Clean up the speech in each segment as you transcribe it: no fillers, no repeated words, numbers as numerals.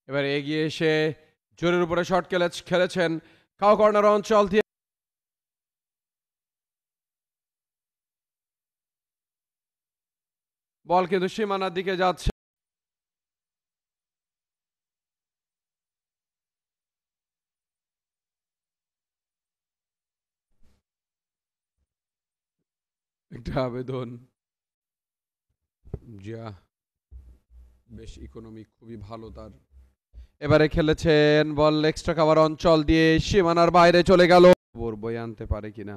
এবারে এগিয়ে এসে জোরের উপরে শট খেলেছেন কাউ কর্নার অঞ্চল দিয়ে। বল কিন্তু সীমানার দিকে যাচ্ছে। একটা আবেদন, যা বেশ ইকোনমিক, খুবই ভালো তার। এবারে খেলেছেন বল এক্সট্রা কাভার অঞ্চল দিয়ে সীমানার বাইরে চলে গেল। বই আনতে পারে কিনা,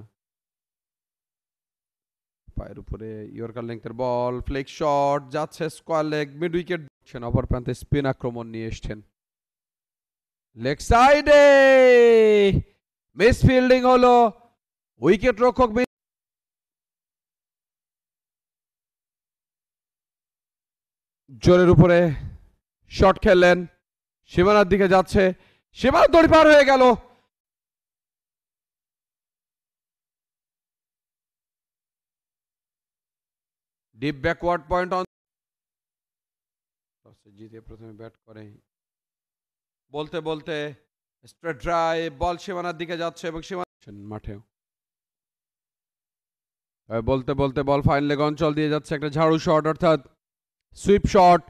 পায়ের উপরে ইয়র্কার লেংথের বল, ফ্লেক শট যাচ্ছে স্কোয়ার লেগ, মিড উইকেট। অপর প্রান্তে স্পিন আক্রমণ নিয়ে এসছেন লেগ সাইডে, মিস ফিল্ডিং হলো, উইকেট রক্ষক জোরের উপরে শট খেললেন, সীমানার দিকে যাচ্ছে, সীমানার দড়ি পার হয়ে গেল। ডিপ ব্যাকওয়ার্ড পয়েন্ট অন, জিতে প্রথমে ব্যাট করে। বলতে বলতে স্ট্রেট ড্রাইভ, বল সীমানার দিকে যাচ্ছে এবং সীমানা মাঠেও বলতে বলতে বল ফাইন লেগ অঞ্চল দিয়ে যাচ্ছে, একটা ঝাড়ু শট অর্থাৎ সুইপ শট,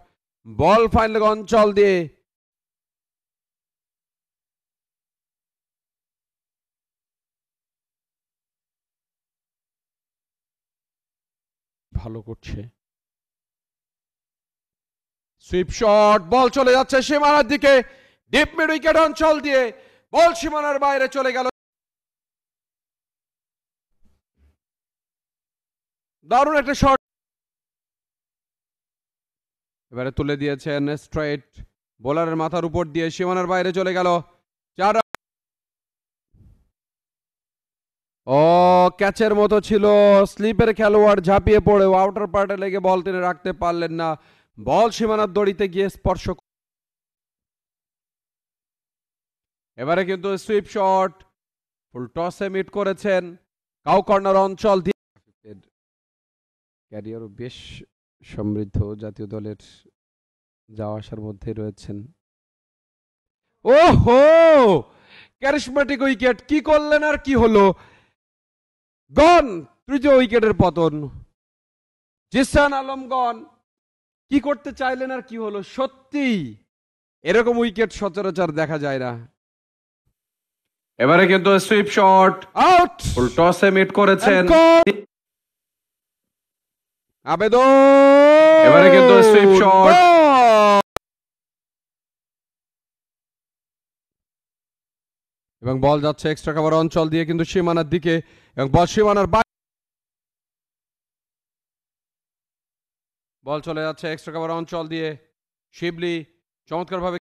বল ফাইন লেগ অঞ্চল দিয়ে ভালো করছে। সুইপ শট, বল চলে যাচ্ছে সীমানার দিকে, ডিপ মিড উইকেট অঞ্চল দিয়ে বল সীমানার বাইরে চলে গেল। দারুণ একটা শট, এবারে তুলে দিয়েছেন স্ট্রেট, বোলারের মাথার উপর দিয়ে সীমানার বাইরে চলে গেল। 4 ও ক্যাচের মতো ছিল, স্লিপের খেলোয়াড় ঝাঁপিয়ে পড়ে আউটার পার্টে লেগে বল তিনি রাখতে পারলেন না, বল সীমানার দড়িতে গিয়ে স্পর্শ। এবারে কিন্তু সুইপ শট, ফুল টসে মিট করেছেন কাউ কর্নার অঞ্চল দিয়ে। ক্যারিয়ারও বেশ সমৃদ্ধ, জাতীয় দলের যাওয়া আসার মধ্যে রয়েছেন। ওহো, ক্যারিশম্যাটিক উইকেট, কি করলেন আর কি হলো, গন, তৃতীয় উইকেটের পতন। জিসান আলম গন, কি করতে চাইলেন আর কি হলো, সত্যি এরকম উইকেট সচরাচর দেখা যায় না। এবারে কিন্তু সুইপ শট, আউট, ফুল টসে মিট করেছেন আবেদন, এবারে কিন্তু সুইপ শট এবং বল যাচ্ছে এক্সট্রা কভার অঞ্চল দিয়ে কিন্তু সীমানার দিকে, এবং বল সীমানার বাইরে, বল চলে যাচ্ছে এক্সট্রা কভার অঞ্চল দিয়ে, শিবলি চমৎকারভাবে